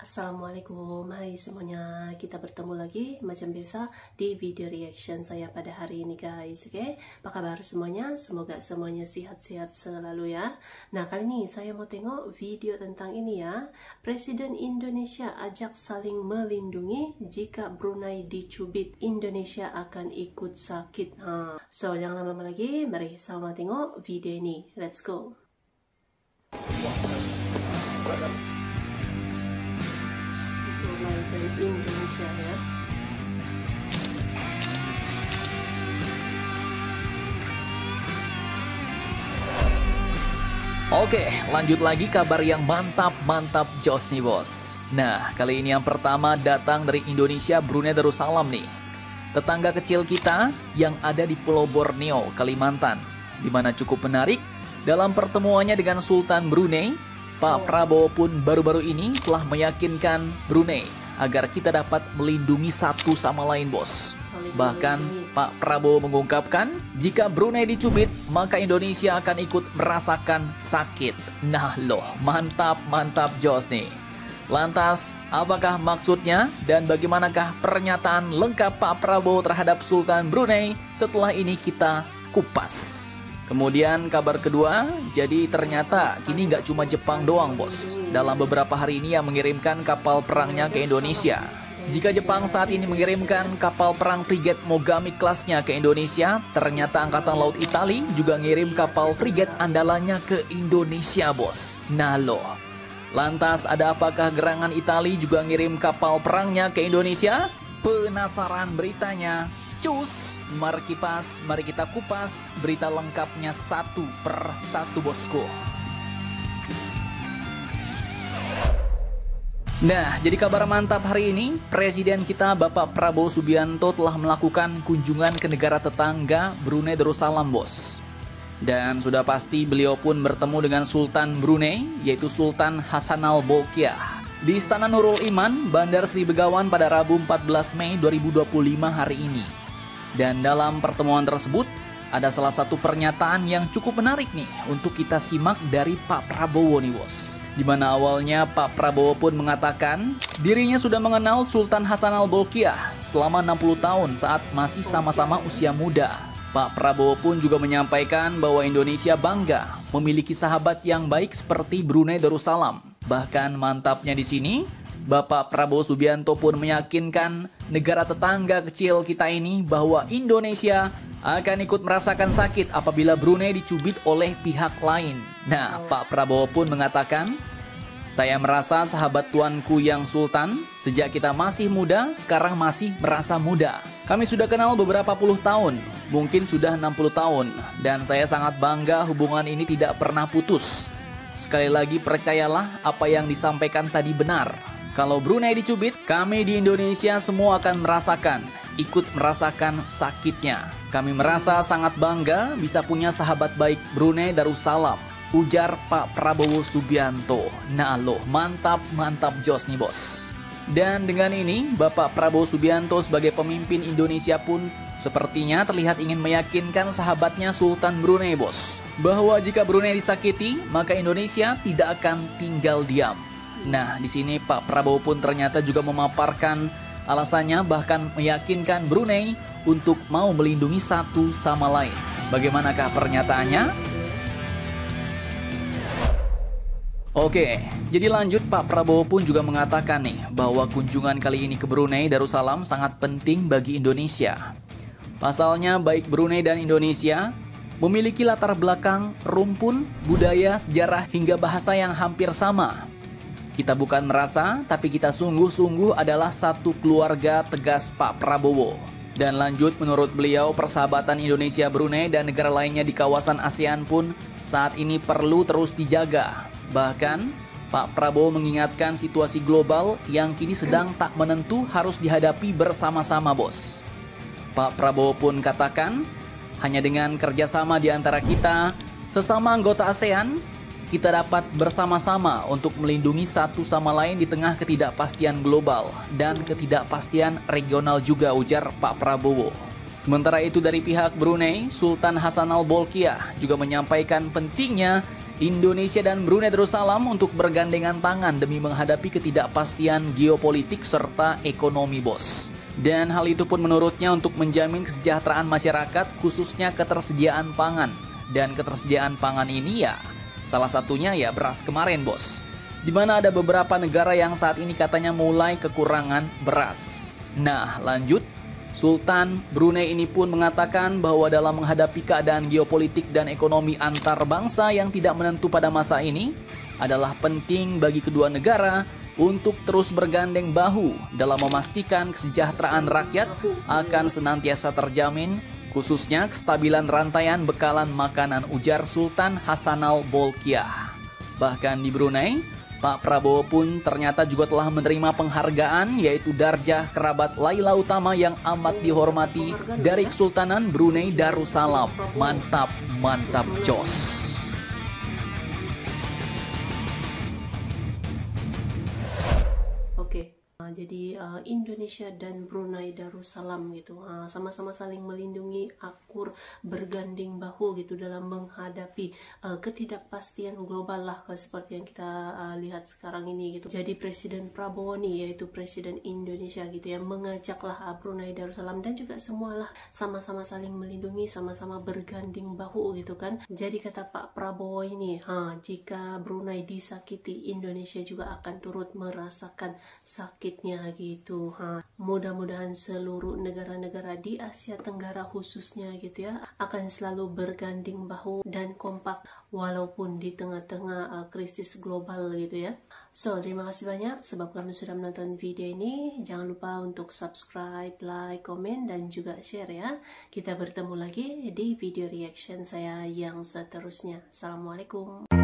Assalamualaikum, hai semuanya, kita bertemu lagi macam biasa di video reaction saya pada hari ini guys. Oke, apa kabar semuanya? Semoga semuanya sehat-sehat selalu ya. Nah, kali ini saya mau tengok video tentang ini ya. Presiden Indonesia ajak saling melindungi, jika Brunei dicubit Indonesia akan ikut sakit. So, jangan lama-lama lagi, mari sama tengok video ini. Let's go. Dari Indonesia ya. Oke, lanjut lagi kabar yang mantap jos nih bos. Nah, kali ini yang pertama datang dari Indonesia, Brunei Darussalam nih. Tetangga kecil kita yang ada di Pulau Borneo, Kalimantan. Dimana cukup menarik, dalam pertemuannya dengan Sultan Brunei, Pak Prabowo pun baru-baru ini telah meyakinkan Brunei agar kita dapat melindungi satu sama lain bos. Bahkan Pak Prabowo mengungkapkan jika Brunei dicubit maka Indonesia akan ikut merasakan sakit. Nah loh, mantap jos nih. Lantas apakah maksudnya dan bagaimanakah pernyataan lengkap Pak Prabowo terhadap Sultan Brunei? Setelah ini kita kupas. Kemudian kabar kedua, jadi ternyata kini nggak cuma Jepang doang bos. Dalam beberapa hari ini yang mengirimkan kapal perangnya ke Indonesia. Jika Jepang saat ini mengirimkan kapal perang frigat Mogami kelasnya ke Indonesia, ternyata Angkatan Laut Italia juga ngirim kapal frigat andalannya ke Indonesia bos. Nah loh, lantas ada apakah gerangan Italia juga ngirim kapal perangnya ke Indonesia? Penasaran beritanya? Cus, mari kita kupas berita lengkapnya satu per satu bosku. Nah, jadi kabar mantap hari ini, Presiden kita Bapak Prabowo Subianto telah melakukan kunjungan ke negara tetangga Brunei Darussalam bos. Dan sudah pasti beliau pun bertemu dengan Sultan Brunei, yaitu Sultan Hassanal Bolkiah, di Istana Nurul Iman, Bandar Sri Begawan pada Rabu 14 Mei 2025 hari ini. Dan dalam pertemuan tersebut, ada salah satu pernyataan yang cukup menarik nih untuk kita simak dari Pak Prabowo nih bos. Dimana awalnya Pak Prabowo pun mengatakan dirinya sudah mengenal Sultan Hassanal Bolkiah selama 60 tahun saat masih sama-sama usia muda. Pak Prabowo pun juga menyampaikan bahwa Indonesia bangga memiliki sahabat yang baik seperti Brunei Darussalam. Bahkan mantapnya di sini, Bapak Prabowo Subianto pun meyakinkan negara tetangga kecil kita ini bahwa Indonesia akan ikut merasakan sakit apabila Brunei dicubit oleh pihak lain. Nah, Pak Prabowo pun mengatakan, saya merasa sahabat tuanku yang Sultan, sejak kita masih muda, sekarang masih merasa muda. Kami sudah kenal beberapa puluh tahun, mungkin sudah 60 tahun, dan saya sangat bangga hubungan ini tidak pernah putus. Sekali lagi percayalah apa yang disampaikan tadi benar. Kalau Brunei dicubit, kami di Indonesia semua akan ikut merasakan sakitnya. Kami merasa sangat bangga bisa punya sahabat baik Brunei Darussalam, ujar Pak Prabowo Subianto. Nah loh, mantap jos nih bos. Dan dengan ini, Bapak Prabowo Subianto sebagai pemimpin Indonesia pun sepertinya terlihat ingin meyakinkan sahabatnya Sultan Brunei bos, bahwa jika Brunei disakiti, maka Indonesia tidak akan tinggal diam. Nah, di sini Pak Prabowo pun ternyata juga memaparkan alasannya, bahkan meyakinkan Brunei untuk mau melindungi satu sama lain. Bagaimanakah pernyataannya? Oke, jadi lanjut Pak Prabowo pun juga mengatakan nih bahwa kunjungan kali ini ke Brunei Darussalam sangat penting bagi Indonesia. Pasalnya baik Brunei dan Indonesia memiliki latar belakang, rumpun, budaya, sejarah hingga bahasa yang hampir sama. Kita bukan merasa, tapi kita sungguh-sungguh adalah satu keluarga, tegas Pak Prabowo. Dan lanjut, menurut beliau, persahabatan Indonesia, Brunei, dan negara lainnya di kawasan ASEAN pun saat ini perlu terus dijaga. Bahkan, Pak Prabowo mengingatkan situasi global yang kini sedang tak menentu harus dihadapi bersama-sama bos. Pak Prabowo pun katakan, hanya dengan kerjasama di antara kita, sesama anggota ASEAN, kita dapat bersama-sama untuk melindungi satu sama lain di tengah ketidakpastian global dan ketidakpastian regional juga, ujar Pak Prabowo. Sementara itu dari pihak Brunei, Sultan Hassanal Bolkiah juga menyampaikan pentingnya Indonesia dan Brunei Darussalam untuk bergandengan tangan demi menghadapi ketidakpastian geopolitik serta ekonomi, bos. Dan hal itu pun menurutnya untuk menjamin kesejahteraan masyarakat, khususnya ketersediaan pangan. Dan ketersediaan pangan ini ya, salah satunya ya beras kemarin, bos. Di mana ada beberapa negara yang saat ini katanya mulai kekurangan beras. Nah, lanjut. Sultan Brunei ini pun mengatakan bahwa dalam menghadapi keadaan geopolitik dan ekonomi antar bangsa yang tidak menentu pada masa ini adalah penting bagi kedua negara untuk terus bergandeng bahu dalam memastikan kesejahteraan rakyat akan senantiasa terjamin, khususnya kestabilan rantaian bekalan makanan, ujar Sultan Hassanal Bolkiah. Bahkan di Brunei, Pak Prabowo pun ternyata juga telah menerima penghargaan, yaitu Darjah Kerabat Laila Utama yang amat dihormati dari Kesultanan Brunei Darussalam. Mantap, mantap, jos. Oke. Jadi Indonesia dan Brunei Darussalam gitu sama-sama saling melindungi, akur, bergandeng bahu gitu dalam menghadapi ketidakpastian global lah seperti yang kita lihat sekarang ini gitu. Jadi Presiden Prabowo nih, yaitu Presiden Indonesia gitu ya, mengajaklah Brunei Darussalam dan juga semualah sama-sama saling melindungi, sama-sama bergandeng bahu gitu kan. Jadi kata Pak Prabowo ini, jika Brunei disakiti, Indonesia juga akan turut merasakan sakitnya gitu. Mudah-mudahan seluruh negara-negara di Asia Tenggara khususnya gitu ya akan selalu bergandeng bahu dan kompak walaupun di tengah-tengah krisis global gitu ya. So, terima kasih banyak sebab kamu sudah menonton video ini. Jangan lupa untuk subscribe, like, komen, dan juga share ya. Kita bertemu lagi di video reaction saya yang seterusnya. Assalamualaikum.